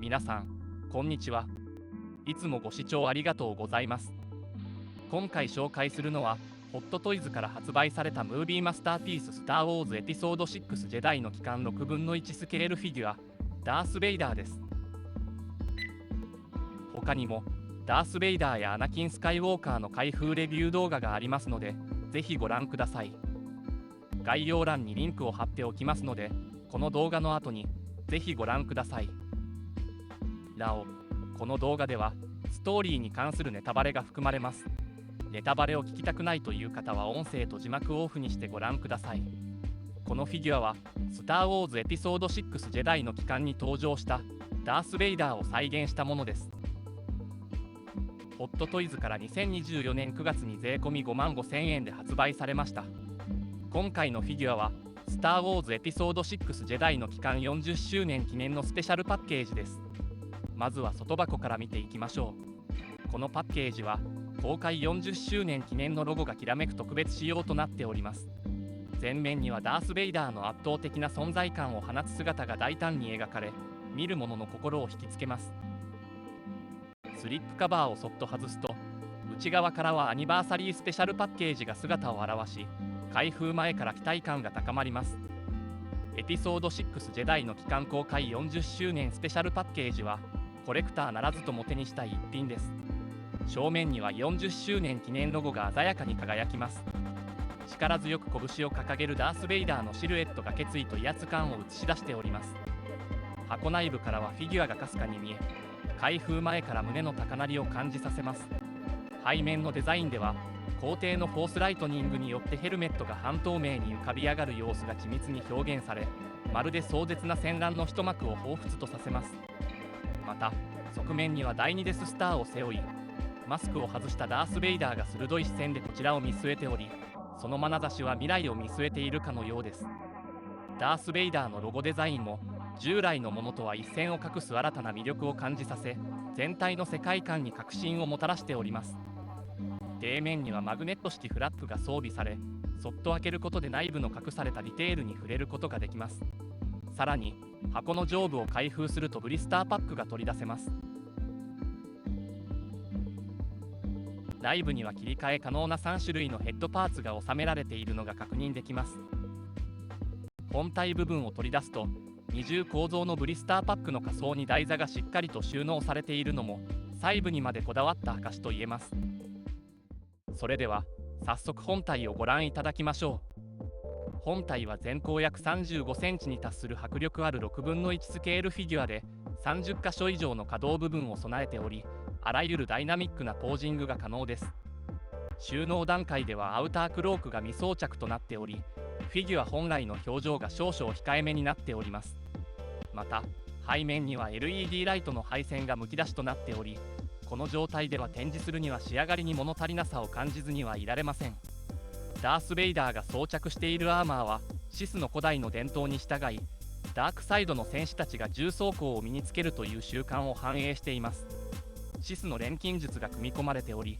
皆さん、こんにちは。いつもご視聴ありがとうございます。今回紹介するのは、ホットトイズから発売されたムービーマスターピーススター・ウォーズエピソード6ジェダイの帰還6分の1スケールフィギュア、ダース・ベイダーです。他にも、ダース・ベイダーやアナキン・スカイウォーカーの開封レビュー動画がありますので、ぜひご覧ください。概要欄にリンクを貼っておきますので、この動画の後にぜひご覧ください。なお、この動画ではストーリーに関するネタバレが含まれます。ネタバレを聞きたくないという方は音声と字幕をオフにしてご覧ください。このフィギュアはスター・ウォーズエピソード6ジェダイの帰還に登場したダース・ベイダーを再現したものです。ホットトイズから2024年9月に税込み5万5000円で発売されました。今回のフィギュアはスター・ウォーズエピソード6ジェダイの帰還40周年記念のスペシャルパッケージです。まずは外箱から見ていきましょう。このパッケージは公開40周年記念のロゴがきらめく特別仕様となっております。前面にはダース・ベイダーの圧倒的な存在感を放つ姿が大胆に描かれ、見る者の心を引きつけます。スリップカバーをそっと外すと、内側からはアニバーサリースペシャルパッケージが姿を現し、開封前から期待感が高まります。エピソード6ジェダイの帰還公開40周年スペシャルパッケージはコレクターならずとも手にしたい一品です。正面には40周年記念ロゴが鮮やかに輝きます。力強く拳を掲げるダース・ベイダーのシルエットが決意と威圧感を映し出しております。箱内部からはフィギュアがかすかに見え、開封前から胸の高鳴りを感じさせます。背面のデザインでは高低のフォースライトニングによってヘルメットが半透明に浮かび上がる様子が緻密に表現され、まるで壮絶な戦乱の一幕を彷彿とさせます。また側面には第2デススターを背負い、マスクを外したダース・ベイダーが鋭い視線でこちらを見据えており、その眼差しは未来を見据えているかのようです。ダース・ベイダーのロゴデザインも従来のものとは一線を画す新たな魅力を感じさせ、全体の世界観に革新をもたらしております。底面にはマグネット式フラップが装備され、そっと開けることで内部の隠されたディテールに触れることができます。さらに箱の上部を開封するとブリスターパックが取り出せます。内部には切り替え可能な3種類のヘッドパーツが収められているのが確認できます。本体部分を取り出すと、二重構造のブリスターパックの下層に台座がしっかりと収納されているのも細部にまでこだわった証と言えます。それでは早速本体をご覧いただきましょう。本体は全高約35センチに達する迫力ある6分の1スケールフィギュアで、30箇所以上の可動部分を備えており、あらゆるダイナミックなポージングが可能です。収納段階ではアウタークロークが未装着となっており、フィギュア本来の表情が少々控えめになっております。また背面には LED ライトの配線がむき出しとなっており、この状態では展示するには仕上がりに物足りなさを感じずにはいられません。ダース・ベイダーが装着しているアーマーはシスの古代の伝統に従い、ダークサイドの戦士たちが重装甲を身につけるという習慣を反映しています。シスの錬金術が組み込まれており、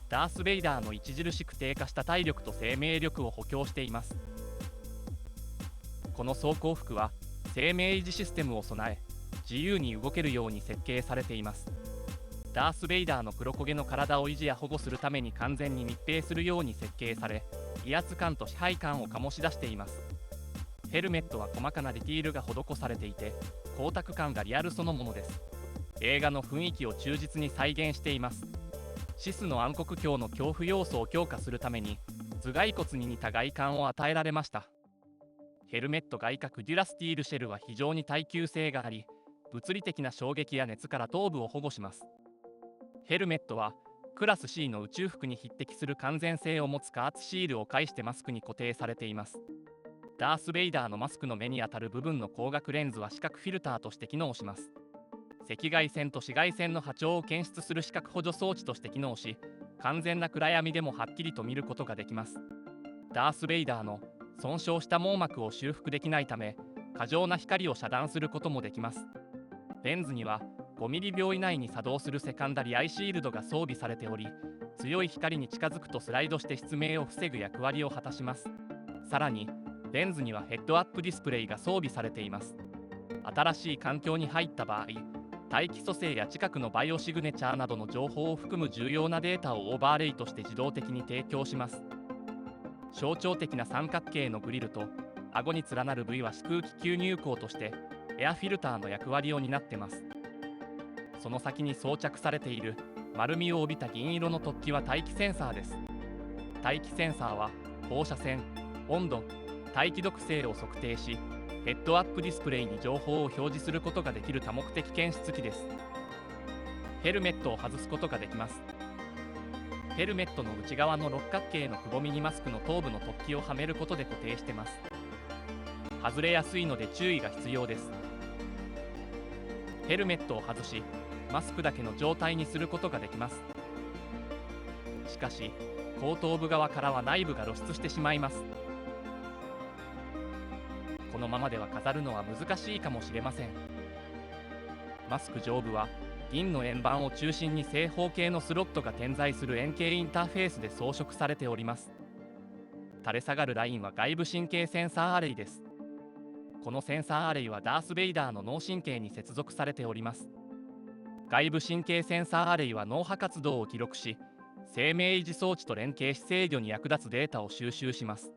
ダース・ベイダーの著しく低下した体力と生命力を補強しています。この装甲服は生命維持システムを備え、自由に動けるように設計されています。ダース・ベイダーの黒焦げの体を維持や保護するために完全に密閉するように設計され、威圧感と支配感を醸し出しています。ヘルメットは細かなディティールが施されていて、光沢感がリアルそのものです。映画の雰囲気を忠実に再現しています。シスの暗黒鏡の恐怖要素を強化するために頭蓋骨に似た外観を与えられました。ヘルメット外殻デュラスティールシェルは非常に耐久性があり、物理的な衝撃や熱から頭部を保護します。ヘルメットはクラス C の宇宙服に匹敵する完全性を持つ加圧シールを介してマスクに固定されています。ダース・ベイダーのマスクの目に当たる部分の光学レンズは視覚フィルターとして機能します。赤外線と紫外線の波長を検出する視覚補助装置として機能し、完全な暗闇でもはっきりと見ることができます。ダース・ベイダーの損傷した網膜を修復できないため、過剰な光を遮断することもできます。レンズには5ミリ秒以内に作動するセカンダリアイシールドが装備されており、強い光に近づくとスライドして失明を防ぐ役割を果たします。さらにレンズにはヘッドアップディスプレイが装備されています。新しい環境に入った場合、大気組成や近くのバイオシグネチャーなどの情報を含む重要なデータをオーバーレイとして自動的に提供します。象徴的な三角形のグリルと顎に連なる部位は空気吸入口としてエアフィルターの役割を担ってます。その先に装着されている丸みを帯びた銀色の突起は大気センサーです。大気センサーは放射線、温度、大気毒性を測定し、ヘッドアップディスプレイに情報を表示することができる多目的検出器です。ヘルメットを外すことができます。ヘルメットの内側の六角形のくぼみにマスクの頭部の突起をはめることで固定してます。外れやすいので注意が必要です。ヘルメットを外し、マスクだけの状態にすることができます。しかし、後頭部側からは内部が露出してしまいます。このままでは飾るのは難しいかもしれません。マスク上部は銀の円盤を中心に正方形のスロットが点在する円形インターフェースで装飾されております。垂れ下がるラインは外部神経センサーアレイです。このセンサーアレイはダース・ベイダーの脳神経に接続されております。外部神経センサーアレイは脳波活動を記録し、生命維持装置と連携し制御に役立つデータを収集します。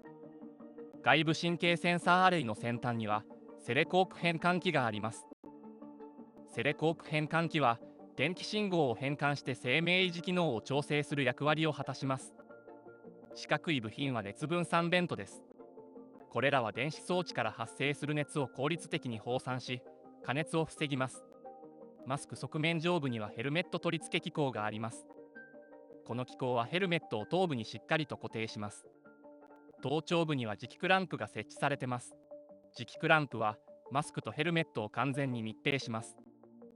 外部神経センサーアレイの先端にはセレコーク変換器があります。セレコーク変換器は電気信号を変換して生命維持機能を調整する役割を果たします。四角い部品は熱分散ベントです。これらは電子装置から発生する熱を効率的に放散し、加熱を防ぎます。マスク側面上部にはヘルメット取り付け機構があります。この機構はヘルメットを頭部にしっかりと固定します。頭頂部には磁気クランプが設置されてます。磁気クランプはマスクとヘルメットを完全に密閉します。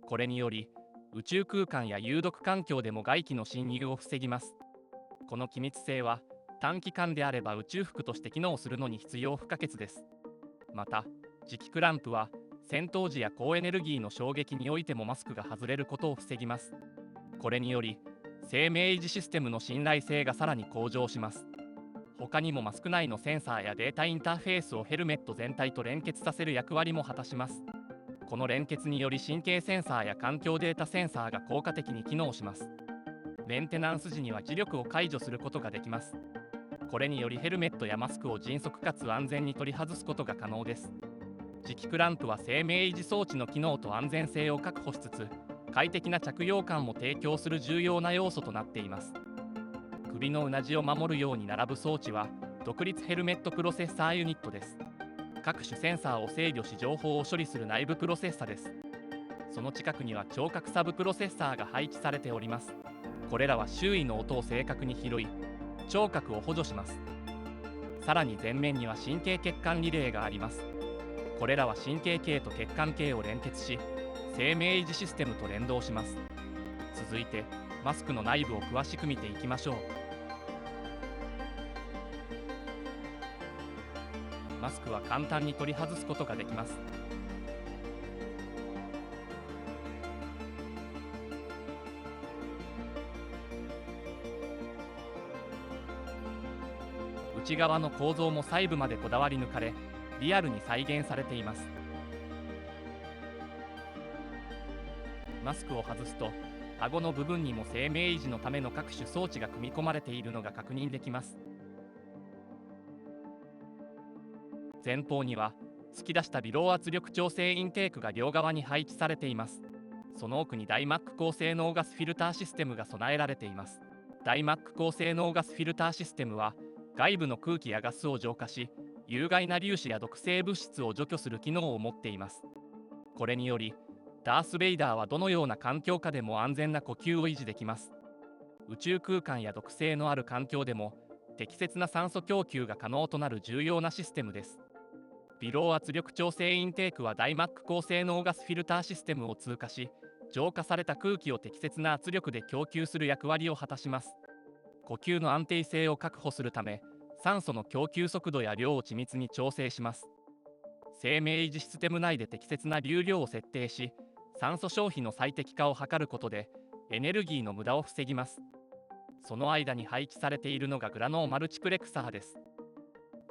これにより宇宙空間や有毒環境でも外気の侵入を防ぎます。この気密性は短期間であれば宇宙服として機能するのに必要不可欠です。また磁気クランプは戦闘時や高エネルギーの衝撃においてもマスクが外れることを防ぎます。これにより生命維持システムの信頼性がさらに向上します。他にもマスク内のセンサーやデータインターフェースをヘルメット全体と連結させる役割も果たします。この連結により神経センサーや環境データセンサーが効果的に機能します。メンテナンス時には磁力を解除することができます。これによりヘルメットやマスクを迅速かつ安全に取り外すことが可能です。磁気クランプは生命維持装置の機能と安全性を確保しつつ、快適な着用感も提供する重要な要素となっています。首のうなじを守るように並ぶ装置は独立ヘルメットプロセッサーユニットです。各種センサーを制御し情報を処理する内部プロセッサです。その近くには聴覚サブプロセッサーが配置されております。これらは周囲の音を正確に拾い、聴覚を補助します。さらに前面には神経血管リレーがあります。これらは神経系と血管系を連結し、生命維持システムと連動します。続いてマスクの内部を詳しく見ていきましょう。マスクは簡単に取り外すことができます。内側の構造も細部までこだわり抜かれ、リアルに再現されています。マスクを外すと、顎の部分にも生命維持のための各種装置が組み込まれているのが確認できます。前方には突き出した微漏圧力調整インテークが両側に配置されています。その奥にダイマック高性能ガスフィルターシステムが備えられています。ダイマック高性能ガスフィルターシステムは外部の空気やガスを浄化し、有害な粒子や毒性物質を除去する機能を持っています。これによりダース・ベイダーはどのような環境下でも安全な呼吸を維持できます。宇宙空間や毒性のある環境でも適切な酸素供給が可能となる重要なシステムです。微漏圧力調整インテークはダイマック高性能ガスフィルターシステムを通過し、浄化された空気を適切な圧力で供給する役割を果たします。呼吸の安定性を確保するため、酸素の供給速度や量を緻密に調整します。生命維持システム内で適切な流量を設定し、酸素消費の最適化を図ることでエネルギーの無駄を防ぎます。その間に配置されているのがグラノーマルチプレクサーです。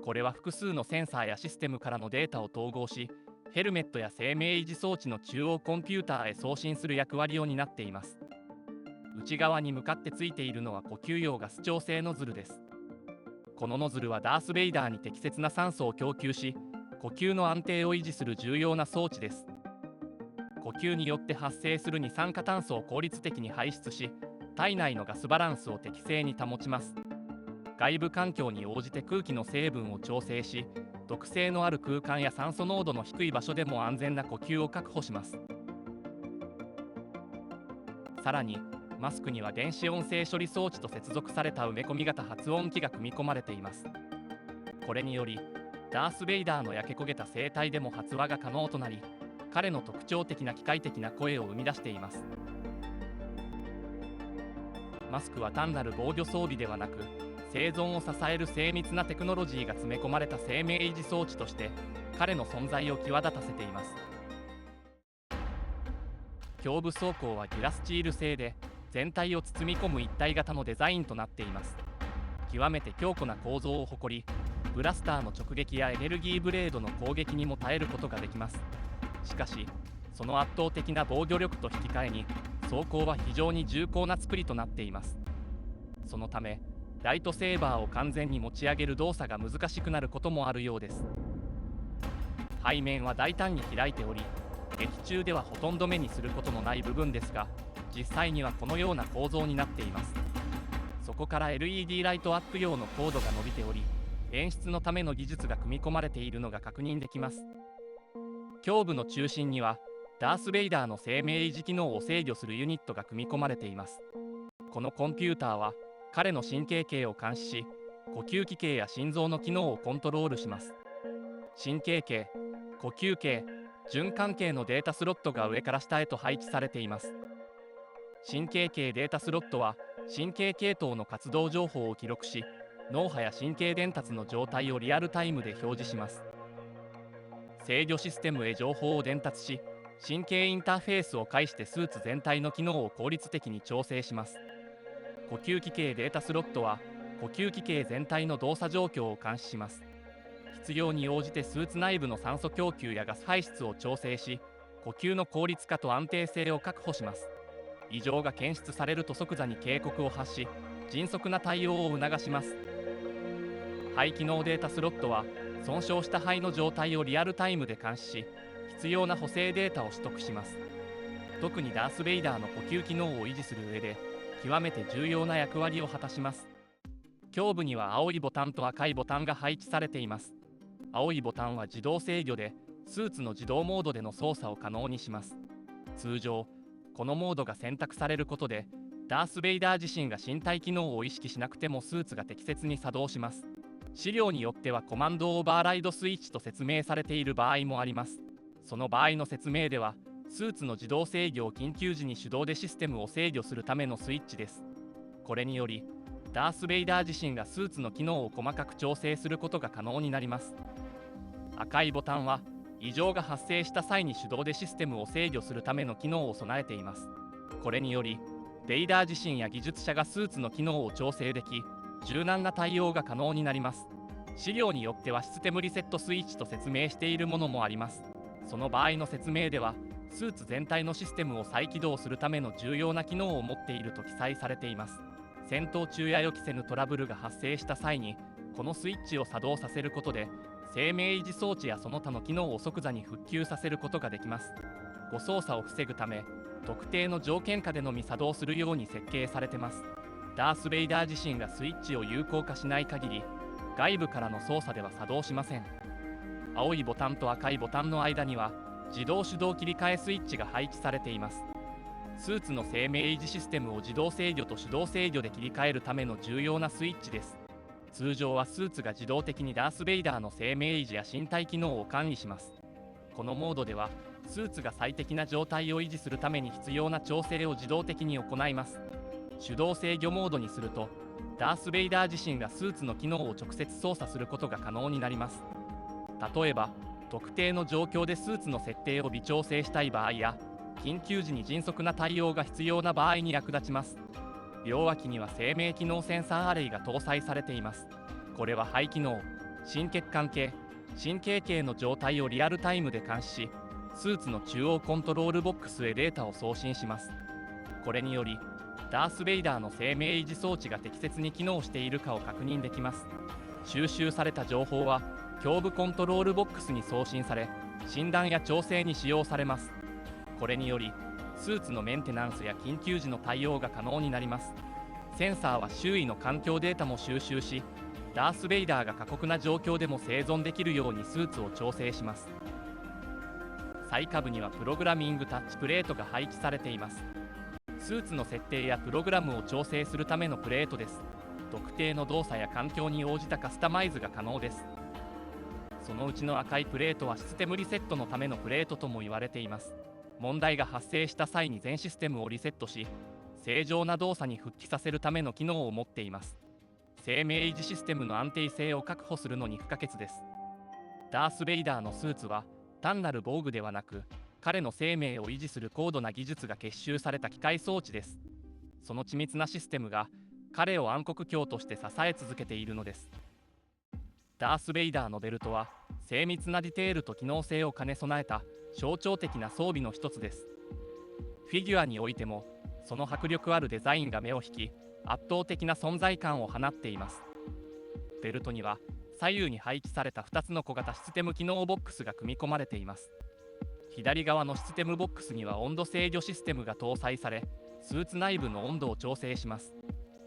これは複数のセンサーやシステムからのデータを統合し、ヘルメットや生命維持装置の中央コンピューターへ送信する役割を担っています。内側に向かってついているのは呼吸用ガス調整ノズルです。このノズルはダース・ベイダーに適切な酸素を供給し、呼吸の安定を維持する重要な装置です。呼吸によって発生する二酸化炭素を効率的に排出し、体内のガスバランスを適正に保ちます。外部環境に応じて空気の成分を調整し、毒性のある空間や酸素濃度の低い場所でも安全な呼吸を確保します。さらに、マスクには電子音声処理装置と接続された埋め込み型発音機が組み込まれています。これにより、ダース・ベイダーの焼け焦げた声帯でも発話が可能となり、彼の特徴的な機械的な声を生み出しています。マスクは単なる防御装備ではなく、生存を支える精密なテクノロジーが詰め込まれた生命維持装置として彼の存在を際立たせています。胸部装甲はギラスチール製で、全体を包み込む一体型のデザインとなっています。極めて強固な構造を誇り、ブラスターの直撃やエネルギーブレードの攻撃にも耐えることができます。しかし、その圧倒的な防御力と引き換えに、装甲は非常に重厚な作りとなっています。そのため、ライトセーバーを完全に持ち上げる動作が難しくなることもあるようです。背面は大胆に開いており、劇中ではほとんど目にすることのない部分ですが、実際にはこのような構造になっています。そこから LED ライトアップ用のコードが伸びており、演出のための技術が組み込まれているのが確認できます。胸部の中心にはダース・ベイダーの生命維持機能を制御するユニットが組み込まれています。このコンピューターは彼の神経系を監視し、呼吸器系や心臓の機能をコントロールします。神経系、呼吸系、循環系のデータスロットが上から下へと配置されています。神経系データスロットは神経系統の活動情報を記録し、脳波や神経伝達の状態をリアルタイムで表示します。制御システムへ情報を伝達し、神経インターフェースを介してスーツ全体の機能を効率的に調整します。呼吸器系データスロットは呼吸器系全体の動作状況を監視します。必要に応じてスーツ内部の酸素供給やガス排出を調整し、呼吸の効率化と安定性を確保します。異常が検出されると即座に警告を発し、迅速な対応を促します。肺機能データスロットは損傷した肺の状態をリアルタイムで監視し、必要な補正データを取得します。特にダース・ベイダーの呼吸機能を維持する上で極めて重要な役割を果たします。胸部には青いボタンと赤いボタンが配置されています。青いボタンは自動制御で、スーツの自動モードでの操作を可能にします。通常、このモードが選択されることで、ダース・ベイダー自身が身体機能を意識しなくてもスーツが適切に作動します。資料によってはコマンドオーバーライドスイッチと説明されている場合もあります。その場合の説明では、スーツの自動制御を緊急時に手動でシステムを制御するためのスイッチです。これにより、ダース・ベイダー自身がスーツの機能を細かく調整することが可能になります。赤いボタンは、異常が発生した際に手動でシステムを制御するための機能を備えています。これにより、ベイダー自身や技術者がスーツの機能を調整でき、柔軟な対応が可能になります。資料によってはシステムリセットスイッチと説明しているものもあります。その場合の説明では、スーツ全体のシステムを再起動するための重要な機能を持っていると記載されています。戦闘中や予期せぬトラブルが発生した際に、このスイッチを作動させることで、生命維持装置やその他の機能を即座に復旧させることができます。誤操作を防ぐため、特定の条件下でのみ作動するように設計されています。ダース・ベイダー自身がスイッチを有効化しない限り、外部からの操作では作動しません。青いボタンと赤いボタンの間には、自動手動切り替えスイッチが配置されています。スーツの生命維持システムを自動制御と手動制御で切り替えるための重要なスイッチです。通常はスーツが自動的にダース・ベイダーの生命維持や身体機能を管理します。このモードでは、スーツが最適な状態を維持するために必要な調整を自動的に行います。手動制御モードにすると、ダース・ベイダー自身がスーツの機能を直接操作することが可能になります。例えば、特定の状況でスーツの設定を微調整したい場合や、緊急時に迅速な対応が必要な場合に役立ちます。両脇には生命機能センサーアレイが搭載されています。これは肺機能、心血管系、神経系の状態をリアルタイムで監視し、スーツの中央コントロールボックスへデータを送信します。これによりダース・ベイダーの生命維持装置が適切に機能しているかを確認できます。収集された情報は胸部コントロールボックスに送信され、診断や調整に使用されます。これによりスーツのメンテナンスや緊急時の対応が可能になります。センサーは周囲の環境データも収集し、ダース・ベイダーが過酷な状況でも生存できるようにスーツを調整します。最下部にはプログラミングタッチプレートが配置されています。スーツの設定やプログラムを調整するためのプレートです。特定の動作や環境に応じたカスタマイズが可能です。そのうちの赤いプレートはシステムリセットのためのプレートとも言われています。問題が発生した際に全システムをリセットし、正常な動作に復帰させるための機能を持っています。生命維持システムの安定性を確保するのに不可欠です。ダース・ベイダーのスーツは単なる防具ではなく、彼の生命を維持する高度な技術が結集された機械装置です。その緻密なシステムが彼を暗黒鏡として支え続けているのです。ダース・ベイダーのベルトは精密なディテールと機能性を兼ね備えた象徴的な装備の一つです。フィギュアにおいてもその迫力あるデザインが目を引き、圧倒的な存在感を放っています。ベルトには左右に配置された2つの小型システム機能ボックスが組み込まれています。左側のシステムボックスには温度制御システムが搭載され、スーツ内部の温度を調整します。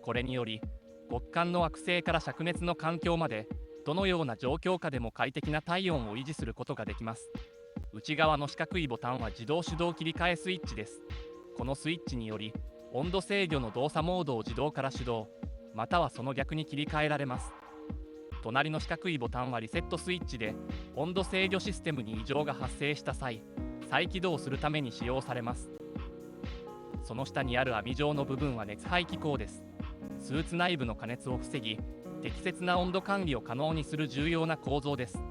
これにより極寒の惑星から灼熱の環境までどのような状況下でも快適な体温を維持することができます。内側の四角いボタンは自動手動切り替えスイッチです。このスイッチにより温度制御の動作モードを自動から手動、またはその逆に切り替えられます。隣の四角いボタンはリセットスイッチで、温度制御システムに異常が発生した際、再起動するために使用されます。その下にある網状の部分は熱排気口です。スーツ内部の加熱を防ぎ、適切な温度管理を可能にする重要な構造です。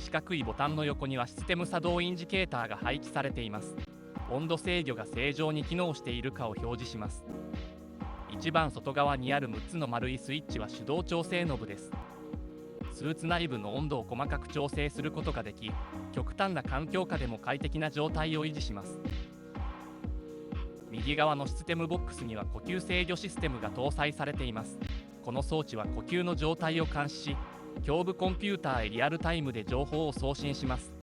四角いボタンの横にはシステム作動インジケーターが配置されています。温度制御が正常に機能しているかを表示します。一番外側にある6つの丸いスイッチは手動調整ノブです。スーツ内部の温度を細かく調整することができ、極端な環境下でも快適な状態を維持します。右側のシステムボックスには呼吸制御システムが搭載されています。この装置は呼吸の状態を監視し、胸部コンピューターへリアルタイムで情報を送信します。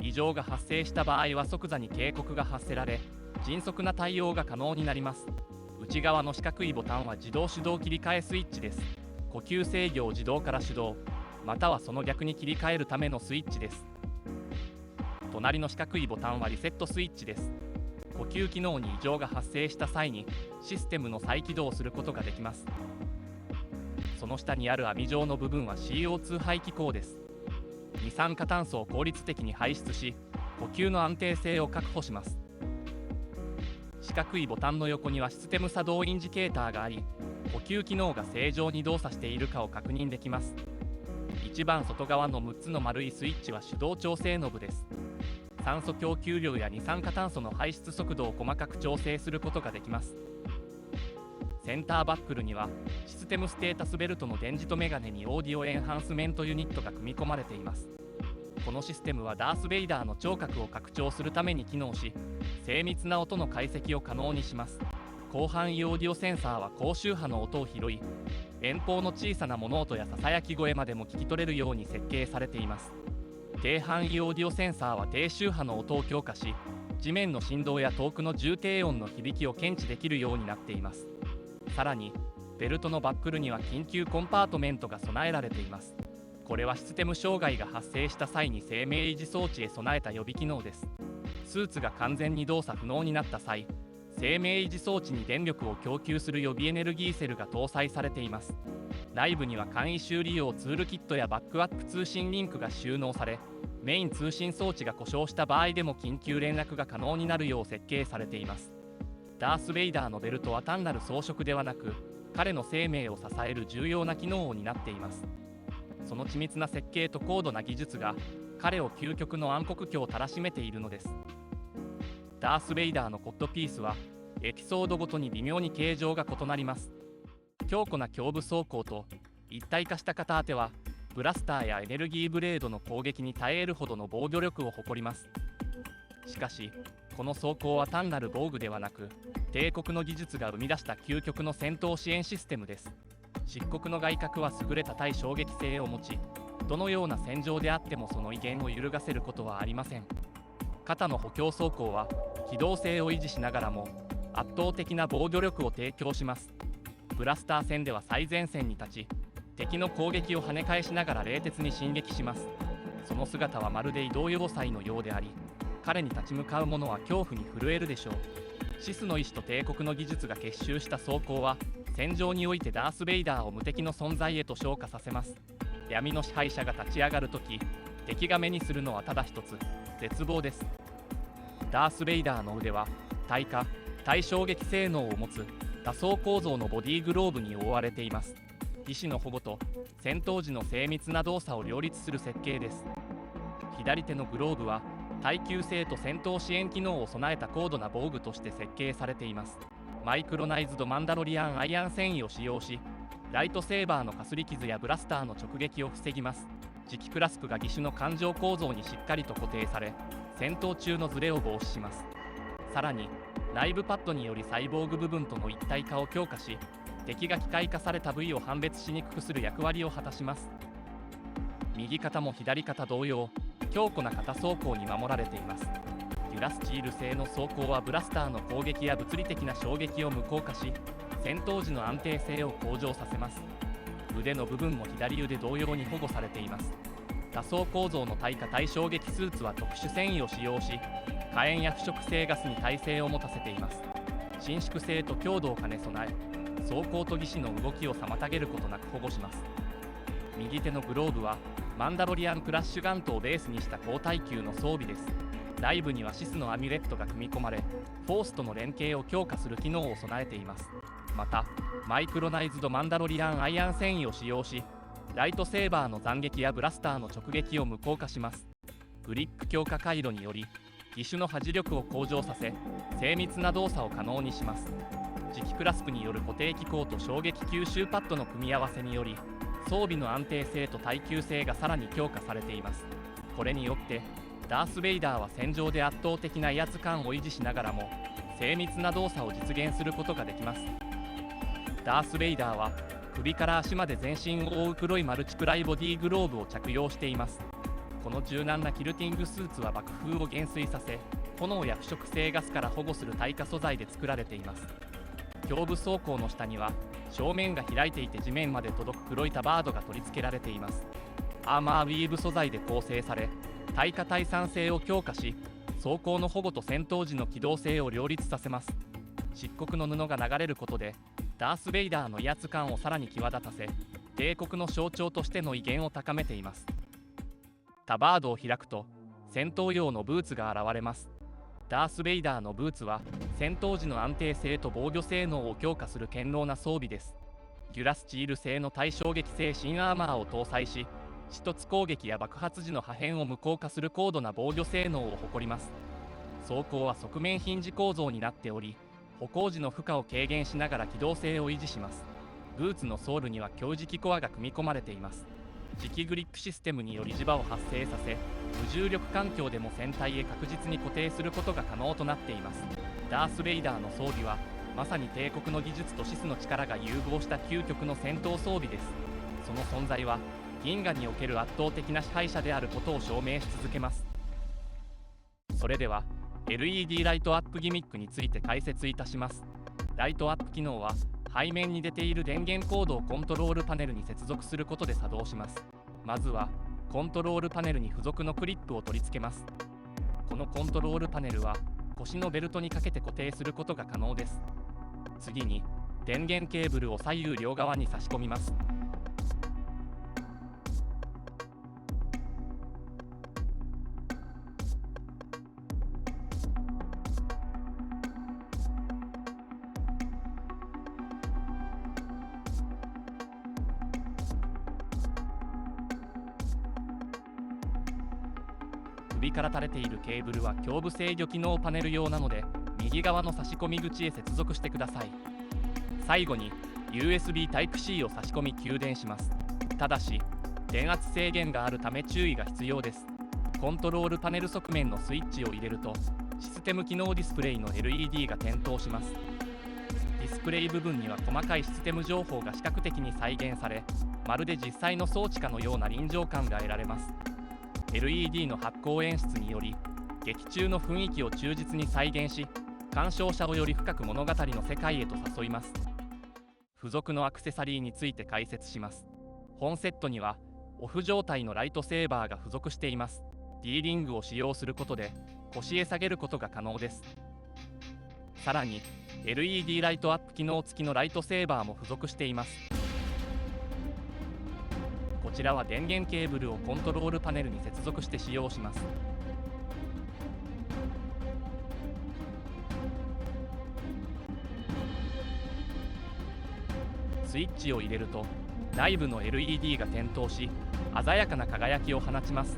異常が発生した場合は即座に警告が発せられ、迅速な対応が可能になります。内側の四角いボタンは自動手動切り替えスイッチです。呼吸制御を自動から手動、またはその逆に切り替えるためのスイッチです。隣の四角いボタンはリセットスイッチです。呼吸機能に異常が発生した際にシステムの再起動することができます。その下にある網状の部分は CO2 排気口です。二酸化炭素を効率的に排出し、呼吸の安定性を確保します。四角いボタンの横にはシステム作動インジケーターがあり、呼吸機能が正常に動作しているかを確認できます。一番外側の6つの丸いスイッチは手動調整ノブです。酸素供給量や二酸化炭素の排出速度を細かく調整することができます。センターバックルにはシステムステータスベルトの電磁とメガネにオーディオエンハンスメントユニットが組み込まれています。このシステムはダース・ベイダーの聴覚を拡張するために機能し、精密な音の解析を可能にします。広範囲オーディオセンサーは高周波の音を拾い、遠方の小さな物音やささやき声までも聞き取れるように設計されています。低範囲オーディオセンサーは低周波の音を強化し、地面の振動や遠くの重低音の響きを検知できるようになっています。さらにベルトのバックルには緊急コンパートメントが備えられています。これはシステム障害が発生した際に生命維持装置へ備えた予備機能です。スーツが完全に動作不能になった際、生命維持装置に電力を供給する予備エネルギーセルが搭載されています。内部には簡易修理用ツールキットやバックアップ通信リンクが収納され、メイン通信装置が故障した場合でも緊急連絡が可能になるよう設計されています。ダース・ベイダーのベルトは単なる装飾ではなく、彼の生命を支える重要な機能を担っています。その緻密な設計と高度な技術が彼を究極の暗黒鏡をたらしめているのです。ダース・ベイダーのコッドピースはエピソードごとに微妙に形状が異なります。強固な胸部装甲と一体化した片当てはブラスターやエネルギーブレードの攻撃に耐えるほどの防御力を誇ります。しかしこの装甲は単なる防具ではなく、帝国の技術が生み出した究極の戦闘支援システムです。漆黒の外角は優れた対衝撃性を持ち、どのような戦場であってもその威厳を揺るがせることはありません。肩の補強装甲は機動性を維持しながらも圧倒的な防御力を提供します。ブラスター戦では最前線に立ち、敵の攻撃を跳ね返しながら冷徹に進撃します。その姿はまるで移動要塞のようであり、彼に立ち向かう者は恐怖に震えるでしょう。シスの意志と帝国の技術が結集した装甲は戦場においてダース・ベイダーを無敵の存在へと昇華させます。闇の支配者が立ち上がるとき、敵が目にするのはただ一つ、絶望です。ダース・ベイダーの腕は耐火・耐衝撃性能を持つ多層構造のボディーグローブに覆われています。意志の保護と戦闘時の精密な動作を両立する設計です。左手のグローブは耐久性と戦闘支援機能を備えた高度な防具として設計されています。マイクロナイズドマンダロリアンアイアン繊維を使用し、ライトセーバーのかすり傷やブラスターの直撃を防ぎます。磁気クラスクが義手の環状構造にしっかりと固定され、戦闘中のズレを防止します。さらに内部パッドによりサイボーグ部分との一体化を強化し、敵が機械化された部位を判別しにくくする役割を果たします。右肩も左肩同様、強固な肩装甲に守られています。デュラスチール製の装甲はブラスターの攻撃や物理的な衝撃を無効化し、戦闘時の安定性を向上させます。腕の部分も左腕同様に保護されています。多層構造の耐火耐衝撃スーツは特殊繊維を使用し、火炎や腐食性ガスに耐性を持たせています。伸縮性と強度を兼ね備え、装甲と義手の動きを妨げることなく保護します。右手のグローブはマンダロリアンクラッシュガントをベースにした高耐久の装備です。内部にはシスのアミュレットが組み込まれ、フォースとの連携を強化する機能を備えています。またマイクロナイズドマンダロリアンアイアン繊維を使用し、ライトセーバーの斬撃やブラスターの直撃を無効化します。グリップ強化回路により義手の端力を向上させ、精密な動作を可能にします。磁気クラスプによる固定機構と衝撃吸収パッドの組み合わせにより、装備の安定性と耐久性がさらに強化されています。これによってダース・ベイダーは戦場で圧倒的な威圧感を維持しながらも精密な動作を実現することができます。ダース・ベイダーは首から足まで全身を覆う黒いマルチプライボディグローブを着用しています。この柔軟なキルティングスーツは爆風を減衰させ、炎や腐食性ガスから保護する耐火素材で作られています。胸部装甲の下には正面が開いていて地面まで届く黒いタバードが取り付けられています。アーマーウィーブ素材で構成され、耐火耐酸性を強化し、装甲の保護と戦闘時の機動性を両立させます。漆黒の布が流れることでダース・ベイダーの威圧感をさらに際立たせ、帝国の象徴としての威厳を高めています。タバードを開くと戦闘用のブーツが現れます。ダース・ベイダーのブーツは戦闘時の安定性と防御性能を強化する堅牢な装備です。デュラスチール製の耐衝撃性新アーマーを搭載し、刺突攻撃や爆発時の破片を無効化する高度な防御性能を誇ります。装甲は側面ヒンジ構造になっており、歩行時の負荷を軽減しながら機動性を維持します。ブーツのソールには強磁気コアが組み込まれています。磁気グリップシステムにより磁場を発生させ、無重力環境でも船体へ確実に固定することが可能となっています。ダース・ベイダーの装備はまさに帝国の技術とシスの力が融合した究極の戦闘装備です。その存在は銀河における圧倒的な支配者であることを証明し続けます。それでは LED ライトアップギミックについて解説いたします。ライトアップ機能は背面に出ている電源コードをコントロールパネルに接続することで作動します。まずはコントロールパネルに付属のクリップを取り付けます。このコントロールパネルは腰のベルトにかけて固定することが可能です。次に電源ケーブルを左右両側に差し込みます。首から垂れているケーブルは胸部制御機能パネル用なので、右側の差し込み口へ接続してください。最後に USB Type-C を差し込み給電します。ただし電圧制限があるため注意が必要です。コントロールパネル側面のスイッチを入れると、システム機能ディスプレイの LED が点灯します。ディスプレイ部分には細かいシステム情報が視覚的に再現され、まるで実際の装置かのような臨場感が得られます。LED の発光演出により、劇中の雰囲気を忠実に再現し、鑑賞者をより深く物語の世界へと誘います。付属のアクセサリーについて解説します。本セットにはオフ状態のライトセーバーが付属しています。D リングを使用することで腰へ下げることが可能です。さらに LED ライトアップ機能付きのライトセーバーも付属しています。こちらは電源ケーブルをコントロールパネルに接続して使用します。スイッチを入れると内部の LED が点灯し、鮮やかな輝きを放ちます。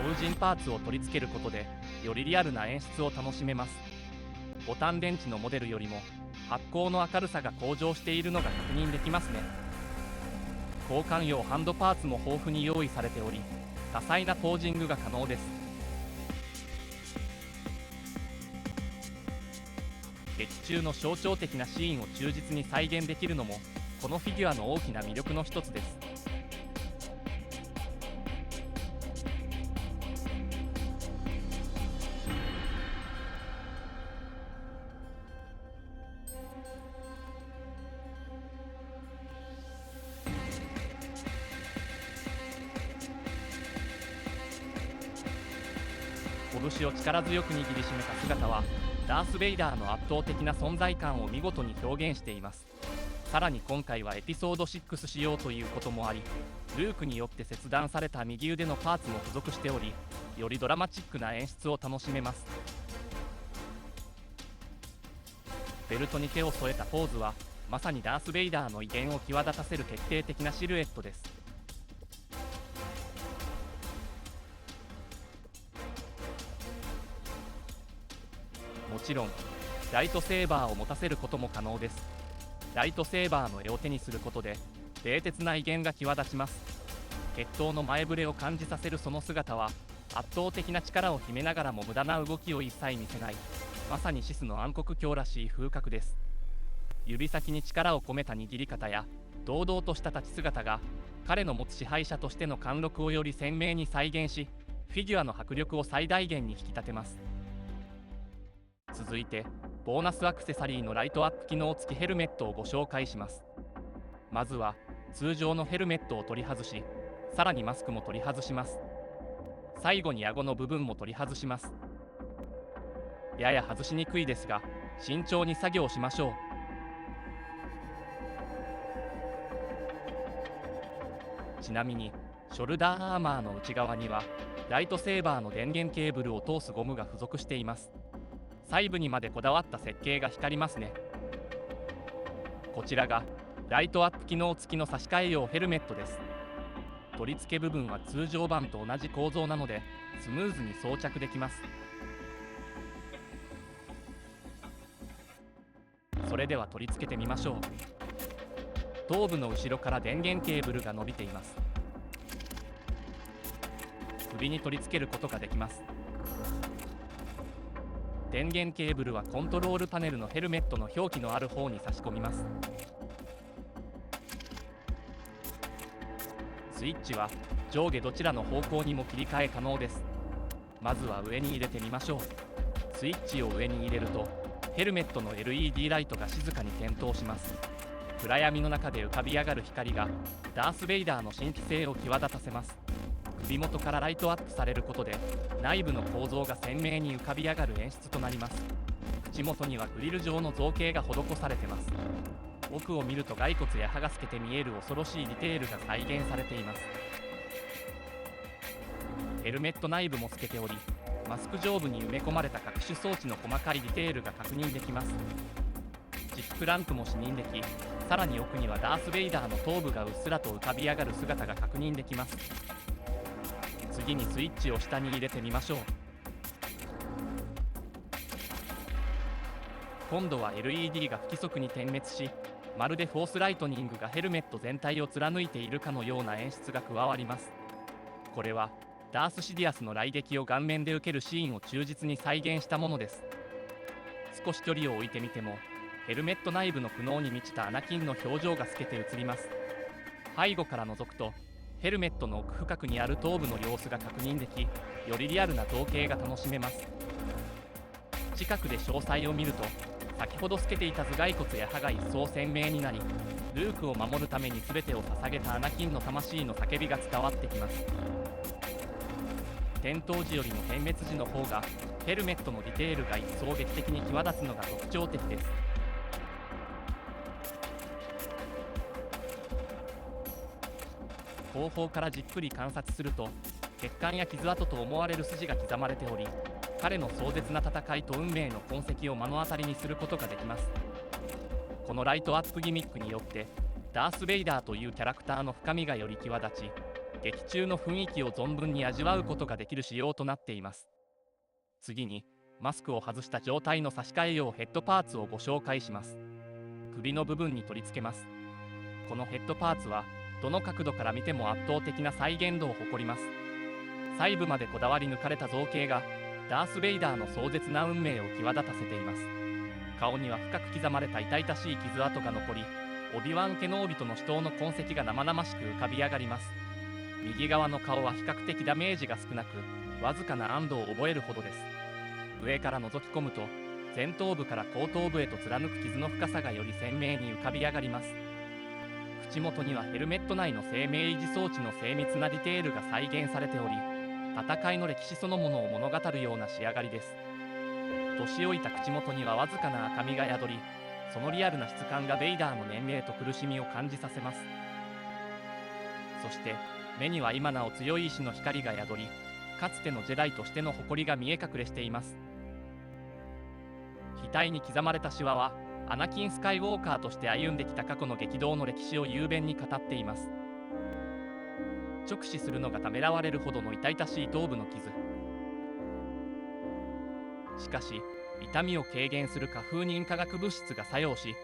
後陣パーツを取り付けることでよりリアルな演出を楽しめます。ボタン電池のモデルよりも発光の明るさが向上しているのが確認できますね。交換用ハンドパーツも豊富に用意されており、多彩なポージングが可能です。劇中の象徴的なシーンを忠実に再現できるのもこのフィギュアの大きな魅力の一つです。拳を力強く握りしめた姿はダース・ベイダーの圧倒的な存在感を見事に表現しています。さらに今回はエピソード6仕様ということもあり、ルークによって切断された右腕のパーツも付属しており、よりドラマチックな演出を楽しめます。ベルトに手を添えたポーズはまさにダース・ベイダーの威厳を際立たせる決定的なシルエットです。もちろんライトセーバーを持たせることも可能です。ライトセーバーの柄を手にすることで冷徹な威厳が際立ちます。決闘の前触れを感じさせるその姿は圧倒的な力を秘めながらも無駄な動きを一切見せない、まさにシスの暗黒鏡らしい風格です。指先に力を込めた握り方や堂々とした立ち姿が彼の持つ支配者としての貫禄をより鮮明に再現し、フィギュアの迫力を最大限に引き立てます。続いてボーナスアクセサリーのライトアップ機能付きヘルメットをご紹介します。まずは通常のヘルメットを取り外し、さらにマスクも取り外します。最後に顎の部分も取り外します。やや外しにくいですが慎重に作業しましょう。ちなみにショルダーアーマーの内側にはライトセーバーの電源ケーブルを通すゴムが付属しています。細部にまでこだわった設計が光りますね。こちらがライトアップ機能付きの差し替え用ヘルメットです。取り付け部分は通常版と同じ構造なのでスムーズに装着できます。それでは取り付けてみましょう。頭部の後ろから電源ケーブルが伸びています。首に取り付けることができます。電源ケーブルはコントロールパネルのヘルメットの表記のある方に差し込みます。スイッチは上下どちらの方向にも切り替え可能です。まずは上に入れてみましょう。スイッチを上に入れるとヘルメットの LED ライトが静かに点灯します。暗闇の中で浮かび上がる光がダース・ベイダーの神秘性を際立たせます。首元からライトアップされることで内部の構造が鮮明に浮かび上がる演出となります。口元にはグリル状の造形が施されてます。奥を見ると骸骨や歯が透けて見える恐ろしいディテールが再現されています。ヘルメット内部も透けており、マスク上部に埋め込まれた各種装置の細かいディテールが確認できます。ジップランプも視認でき、さらに奥にはダース・ベイダーの頭部がうっすらと浮かび上がる姿が確認できます。次にスイッチを下に入れてみましょう。今度は LED が不規則に点滅し、まるでフォースライトニングがヘルメット全体を貫いているかのような演出が加わります。これはダース・シディアスの雷撃を顔面で受けるシーンを忠実に再現したものです。少し距離を置いてみてもヘルメット内部の苦悩に満ちたアナキンの表情が透けて映ります。背後から覗くとヘルメットの奥深くにある頭部の様子が確認でき、よりリアルな造形が楽しめます。近くで詳細を見ると先ほど透けていた頭蓋骨や歯が一層鮮明になり、ルークを守るために全てを捧げたアナキンの魂の叫びが伝わってきます。戦闘時よりも点滅時の方がヘルメットのディテールが一層劇的に際立つのが特徴的です。後方からじっくり観察すると血管や傷跡と思われる筋が刻まれており、彼の壮絶な戦いと運命の痕跡を目の当たりにすることができます。このライトアップギミックによってダース・ベイダーというキャラクターの深みがより際立ち、劇中の雰囲気を存分に味わうことができる仕様となっています。次にマスクを外した状態の差し替え用ヘッドパーツをご紹介します。首の部分に取り付けます。このヘッドパーツはどの角度から見ても圧倒的な再現度を誇ります。細部までこだわり抜かれた造形がダース・ベイダーの壮絶な運命を際立たせています。顔には深く刻まれた痛々しい傷跡が残り、オビワン・ケノービとの死闘の痕跡が生々しく浮かび上がります。右側の顔は比較的ダメージが少なく、わずかな安堵を覚えるほどです。上から覗き込むと前頭部から後頭部へと貫く傷の深さがより鮮明に浮かび上がります。口元にはヘルメット内の生命維持装置の精密なディテールが再現されており、戦いの歴史そのものを物語るような仕上がりです。年老いた口元にはわずかな赤みが宿り、そのリアルな質感がベイダーの年齢と苦しみを感じさせます。そして目には今なお強い意志の光が宿り、かつてのジェダイとしての誇りが見え隠れしています。額に刻まれたシワはアナキン・スカイウォーカーとして歩んできた過去の激動の歴史を雄弁に語っています。直視するのがためらわれるほどの痛々しい頭部の傷。しかし痛みを軽減する花風認化学物質が作用し、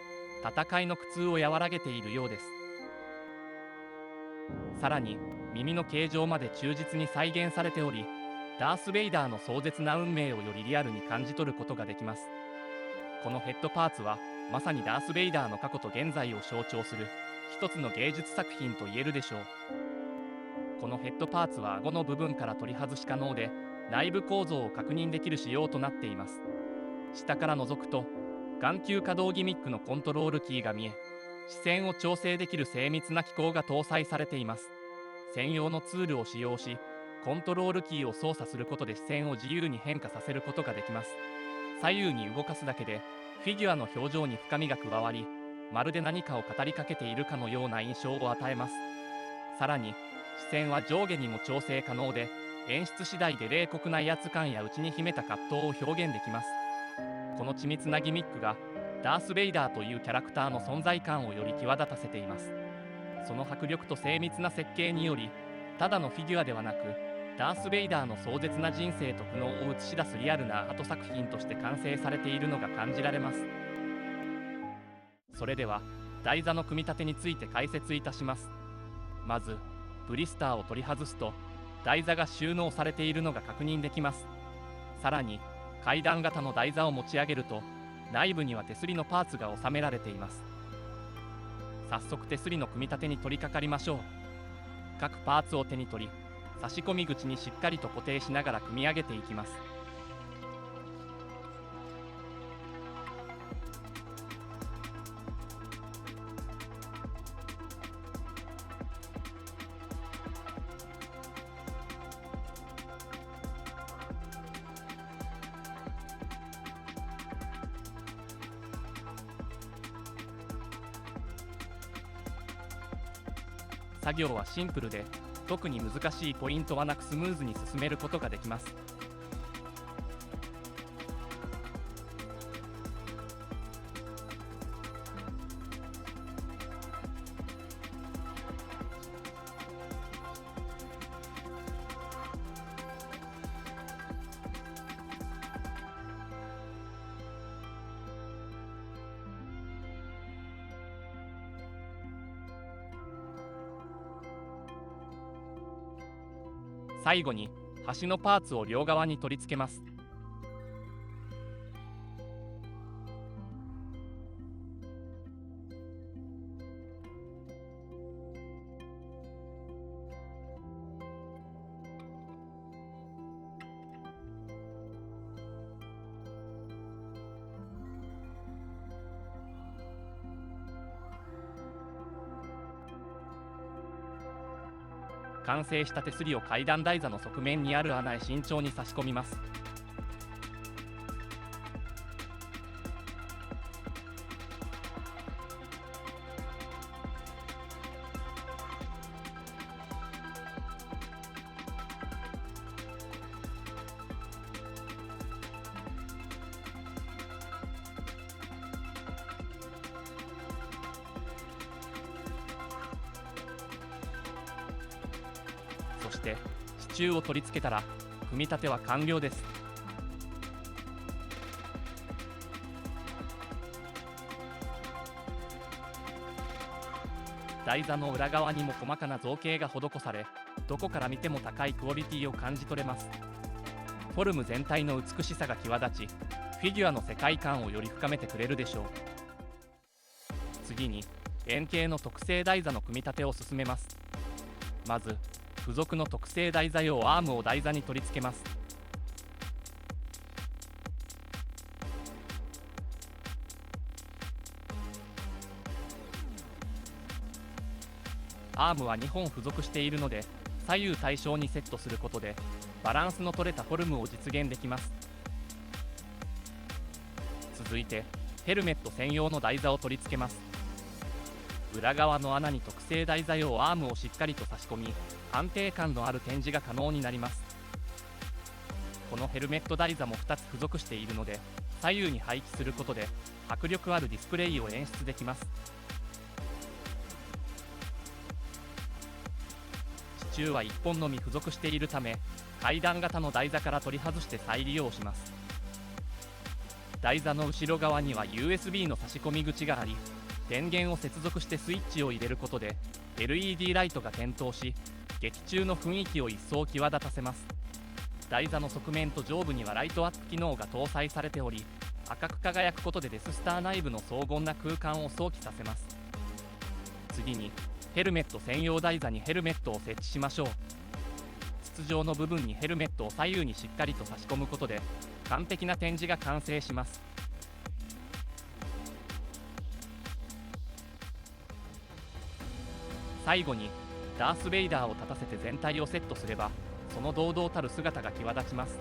戦いの苦痛を和らげているようです。さらに耳の形状まで忠実に再現されており、ダース・ベイダーの壮絶な運命をよりリアルに感じ取ることができます。このヘッドパーツはまさにダース・ベイダーの過去と現在を象徴する一つの芸術作品と言えるでしょう。このヘッドパーツは顎の部分から取り外し可能で、内部構造を確認できる仕様となっています。下から覗くと眼球可動ギミックのコントロールキーが見え、視線を調整できる精密な機構が搭載されています。専用のツールを使用し、コントロールキーを操作することで視線を自由に変化させることができます。左右に動かすだけでフィギュアの表情に深みが加わり、まるで何かを語りかけているかのような印象を与えます。さらに視線は上下にも調整可能で、演出次第で冷酷な威圧感や内に秘めた葛藤を表現できます。この緻密なギミックがダース・ベイダーというキャラクターの存在感をより際立たせています。その迫力と精密な設計により、ただのフィギュアではなく、ダース・ベイダーの壮絶な人生と苦悩を映し出すリアルなアート作品として完成されているのが感じられます。それでは台座の組み立てについて解説いたします。まずブリスターを取り外すと台座が収納されているのが確認できます。さらに階段型の台座を持ち上げると内部には手すりのパーツが収められています。早速手すりの組み立てに取り掛かりましょう。各パーツを手に取り、差し込み口にしっかりと固定しながら組み上げていきます。作業はシンプルで、特に難しいポイントはなくスムーズに進めることができます。最後に端のパーツを両側に取り付けます。完成した手すりを階段台座の側面にある穴へ慎重に差し込みます。そして支柱を取り付けたら組み立ては完了です。台座の裏側にも細かな造形が施され、どこから見ても高いクオリティを感じ取れます。フォルム全体の美しさが際立ち、フィギュアの世界観をより深めてくれるでしょう。次に円形の特製台座の組み立てを進めます。まず付属の特製台座用アームを台座に取り付けます。アームは2本付属しているので、左右対称にセットすることでバランスの取れたフォルムを実現できます。続いてヘルメット専用の台座を取り付けます。裏側の穴に特製台座用アームをしっかりと差し込み、安定感のある展示が可能になります。このヘルメット台座も2つ付属しているので、左右に配置することで迫力あるディスプレイを演出できます。支柱は1本のみ付属しているため、階段型の台座から取り外して再利用します。台座の後ろ側には USB の差し込み口があり、電源を接続してスイッチを入れることで LED ライトが点灯し、劇中の雰囲気を一層際立たせます。台座の側面と上部にはライトアップ機能が搭載されており、赤く輝くことでデススター内部の荘厳な空間を想起させます。次にヘルメット専用台座にヘルメットを設置しましょう。筒状の部分にヘルメットを左右にしっかりと差し込むことで完璧な展示が完成します。最後にダース・ベイダーを立たせて全体をセットすれば、その堂々たる姿が際立ちます。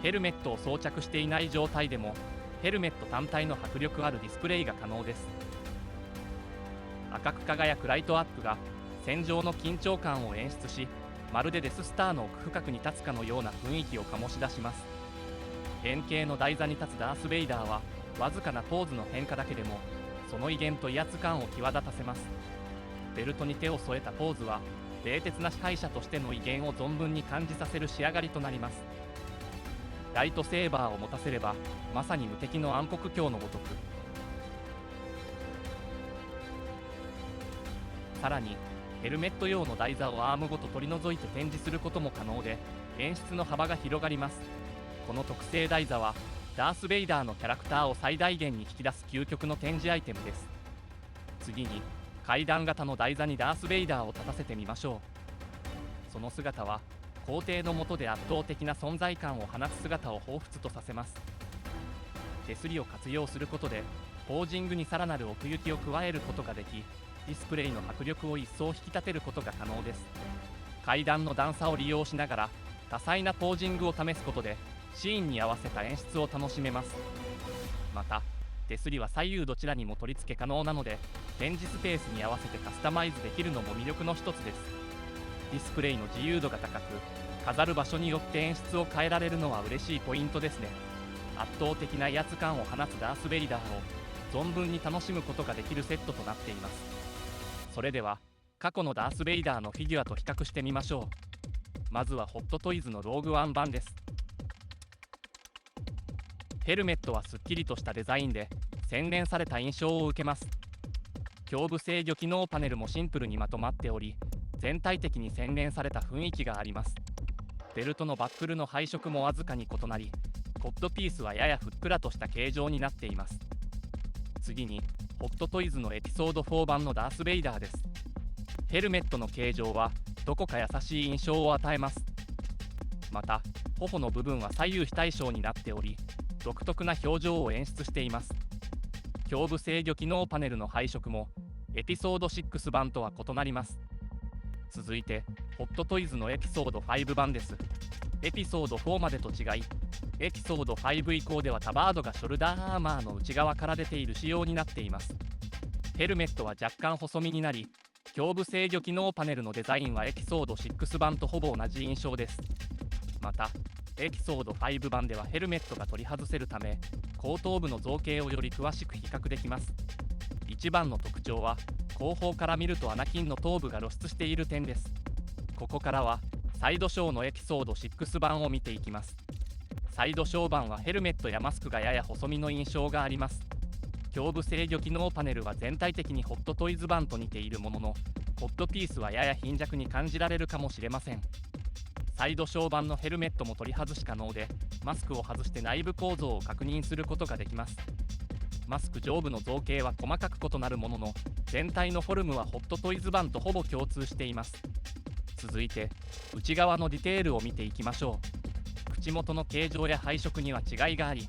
ヘルメットを装着していない状態でもヘルメット単体の迫力あるディスプレイが可能です。赤く輝くライトアップが戦場の緊張感を演出し、まるでデススターの奥深くに立つかのような雰囲気を醸し出します。円形の台座に立つダース・ベイダーはわずかなポーズの変化だけでもその威厳と威圧感を際立たせます。ベルトに手を添えたポーズは冷徹な支配者としての威厳を存分に感じさせる仕上がりとなります。ライトセーバーを持たせればまさに無敵の暗黒鏡のごとく。さらにヘルメット用の台座をアームごと取り除いて展示することも可能で、演出の幅が広がります。この特製台座はダース・ベイダーのキャラクターを最大限に引き出す究極の展示アイテムです。次に階段型の台座にダース・ベイダーを立たせてみましょう。その姿は皇帝の下で圧倒的な存在感を放つ姿を彷彿とさせます。手すりを活用することでポージングにさらなる奥行きを加えることができ、ディスプレイの迫力を一層引き立てることが可能です。階段の段差を利用しながら多彩なポージングを試すことでシーンに合わせた演出を楽しめます。また手すりは左右どちらにも取り付け可能なので、展示スペースに合わせてカスタマイズできるのも魅力の一つです。ディスプレイの自由度が高く、飾る場所によって演出を変えられるのは嬉しいポイントですね。圧倒的な威圧感を放つダース・ベイダーを存分に楽しむことができるセットとなっています。それでは過去のダース・ベイダーのフィギュアと比較してみましょう。まずはホットトイズのローグワン版です。ヘルメットはすっきりとしたデザインで洗練された印象を受けます。胸部制御機能パネルもシンプルにまとまっており、全体的に洗練された雰囲気があります。ベルトのバックルの配色もわずかに異なり、コッドピースはややふっくらとした形状になっています。次にホットトイズのエピソード4版のダース・ベイダーです。ヘルメットの形状はどこか優しい印象を与えます。また頬の部分は左右非対称になっており、独特な表情を演出しています。胸部制御機能パネルの配色もエピソード6版とは異なります。続いてホットトイズのエピソード5版です。エピソード4までと違い、エピソード5以降ではタバードがショルダーアーマーの内側から出ている仕様になっています。ヘルメットは若干細身になり、胸部制御機能パネルのデザインはエピソード6版とほぼ同じ印象です。またエピソード5版ではヘルメットが取り外せるため、後頭部の造形をより詳しく比較できます。一番の特徴は後方から見るとアナキンの頭部が露出している点です。ここからはサイドショーのエピソード6版を見ていきます。サイドショー版はヘルメットやマスクがやや細身の印象があります。胸部制御機能パネルは全体的にホットトイズ版と似ているものの、ホットピースはやや貧弱に感じられるかもしれません。サイドショー版のヘルメットも取り外し可能で、マスクを外して内部構造を確認することができます。マスク上部の造形は細かく異なるものの、全体のフォルムはホットトイズ版とほぼ共通しています。続いて内側のディテールを見ていきましょう。口元の形状や配色には違いがあり、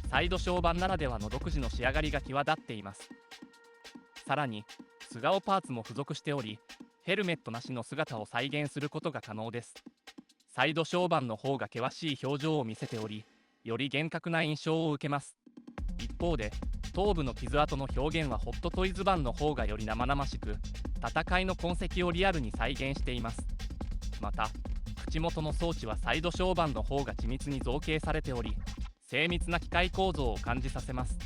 サイドショー版ならではの独自の仕上がりが際立っています。さらに素顔パーツも付属しており、ヘルメットなしの姿を再現することが可能です。サイドショー版の方が険しい表情を見せており、より厳格な印象を受けます。一方で頭部の傷跡の表現はホットトイズ版の方がより生々しく、戦いの痕跡をリアルに再現しています。また口元の装置はサイドショー版の方が緻密に造形されており、精密な機械構造を感じさせます。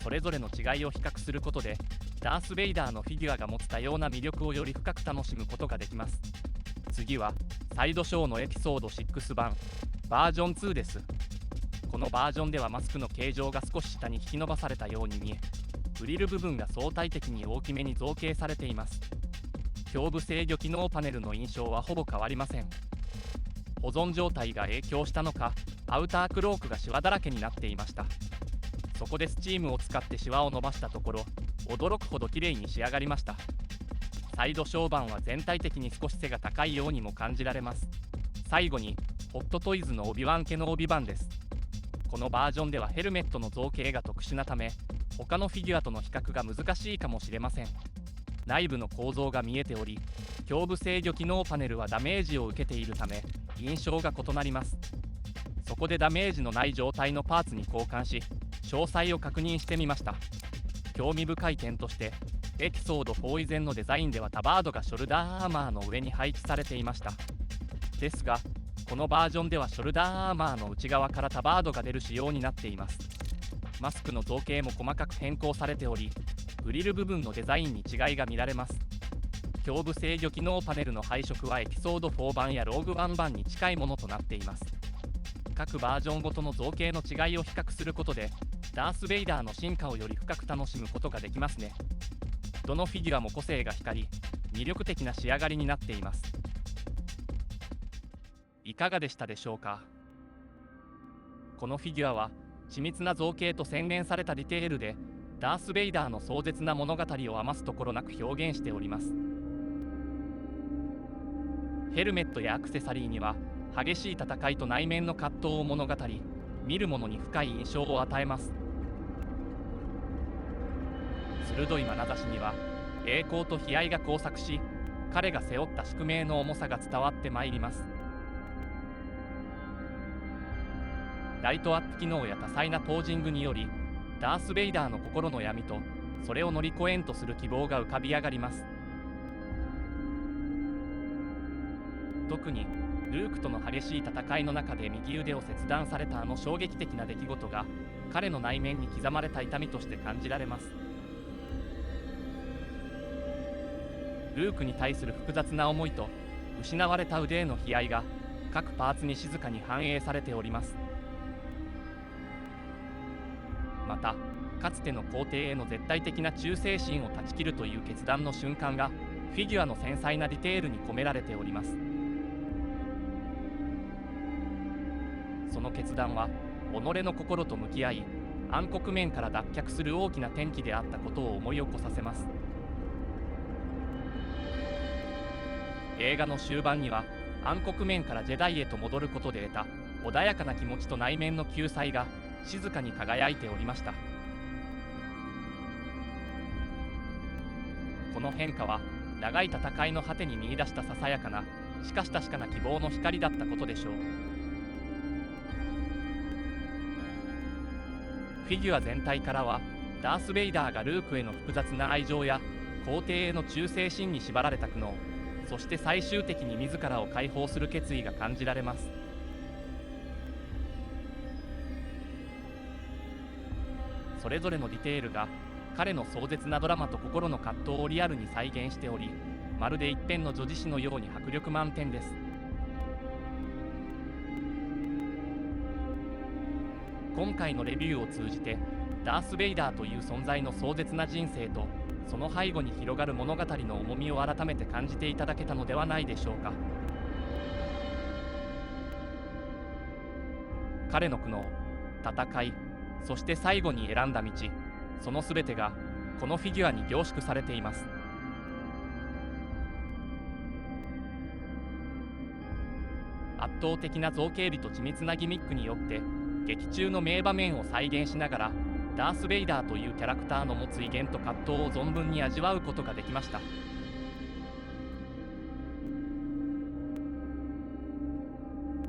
それぞれの違いを比較することで、ダース・ベイダーのフィギュアが持つ多様な魅力をより深く楽しむことができます。次はサイドショーのエピソード6版バージョン2です。このバージョンではマスクの形状が少し下に引き伸ばされたように見え、グリル部分が相対的に大きめに造形されています。胸部制御機能パネルの印象はほぼ変わりません。保存状態が影響したのか、アウタークロークがシワだらけになっていました。そこでスチームを使ってシワを伸ばしたところ、驚くほど綺麗に仕上がりました。サイドショー版は全体的に少し背が高いようにも感じられます。最後にホットトイズのオビワン系の帯版です。このバージョンではヘルメットの造形が特殊なため、他のフィギュアとの比較が難しいかもしれません。内部の構造が見えており、胸部制御機能パネルはダメージを受けているため印象が異なります。そこでダメージのない状態のパーツに交換し、詳細を確認してみました。興味深い点として、エピソード4以前のデザインではタバードがショルダーアーマーの上に配置されていました。ですがこのバージョンではショルダーアーマーの内側からタバードが出る仕様になっています。マスクの造形も細かく変更されており、グリル部分のデザインに違いが見られます。胸部制御機能パネルの配色はエピソード4版やローグ1版に近いものとなっています。各バージョンごとの造形の違いを比較することで、ダース・ベイダーの進化をより深く楽しむことができますね。どのフィギュアも個性が光り、魅力的な仕上がりになっています。いかがでしたでしょうか。このフィギュアは緻密な造形と洗練されたディテールで、ダース・ベイダーの壮絶な物語を余すところなく表現しております。ヘルメットやアクセサリーには激しい戦いと内面の葛藤を物語り、見る者に深い印象を与えます。鋭い眼差しには栄光と悲哀が交錯し、彼が背負った宿命の重さが伝わってまいります。ライトアップ機能や多彩なポージングにより、ダース・ベイダーの心の闇とそれを乗り越えんとする希望が浮かび上がります。特にルークとの激しい戦いの中で右腕を切断されたあの衝撃的な出来事が、彼の内面に刻まれた痛みとして感じられます。ルークに対する複雑な思いと失われた腕への悲哀が各パーツに静かに反映されております。また、かつての皇帝への絶対的な忠誠心を断ち切るという決断の瞬間がフィギュアの繊細なディテールに込められております。その決断は己の心と向き合い、暗黒面から脱却する大きな転機であったことを思い起こさせます。映画の終盤には暗黒面からジェダイへと戻ることで得た穏やかな気持ちと内面の救済が静かに輝いておりました。この変化は長い戦いの果てに見出したささやかな、しかし確かな希望の光だったことでしょう。フィギュア全体からはダース・ベイダーがルークへの複雑な愛情や皇帝への忠誠心に縛られた苦悩、そして最終的に自らを解放する決意が感じられます。それぞれのディテールが彼の壮絶なドラマと心の葛藤をリアルに再現しており、まるで一編の女子誌のように迫力満点です。今回のレビューを通じてダース・ベイダーという存在の壮絶な人生とその背後に広がる物語の重みを改めて感じていただけたのではないでしょうか。彼の苦悩、戦い、そして最後に選んだ道、その全てがこのフィギュアに凝縮されています。圧倒的な造形美と緻密なギミックによって劇中の名場面を再現しながら、ダース・ベイダーというキャラクターの持つ威厳と葛藤を存分に味わうことができました。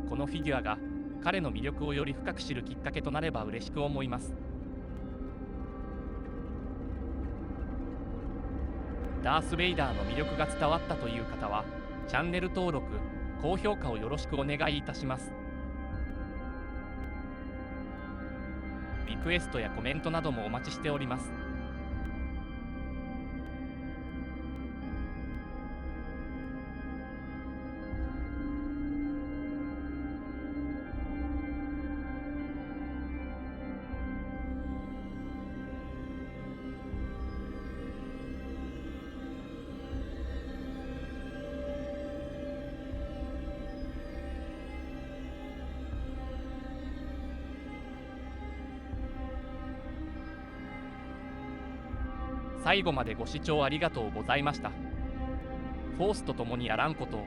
このフィギュアが彼の魅力をより深く知るきっかけとなれば嬉しく思います。ダース・ベイダーの魅力が伝わったという方はチャンネル登録、高評価をよろしくお願いいたします。リクエストやコメントなどもお待ちしております。最後までご視聴ありがとうございました。フォースと共にあらんことを。